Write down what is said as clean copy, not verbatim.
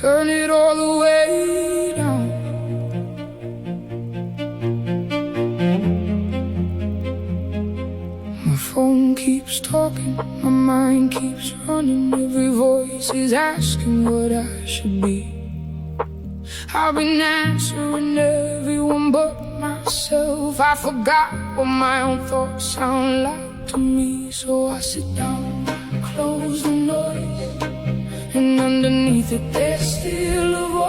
turn it all the way down. My phone keeps talking, my mind keeps running. Every voice is asking what I should be. I've been answering everyone but myself. I forgot what my own thoughts sound like to me. So I sit down, close the noise, and underneath it there's still a voice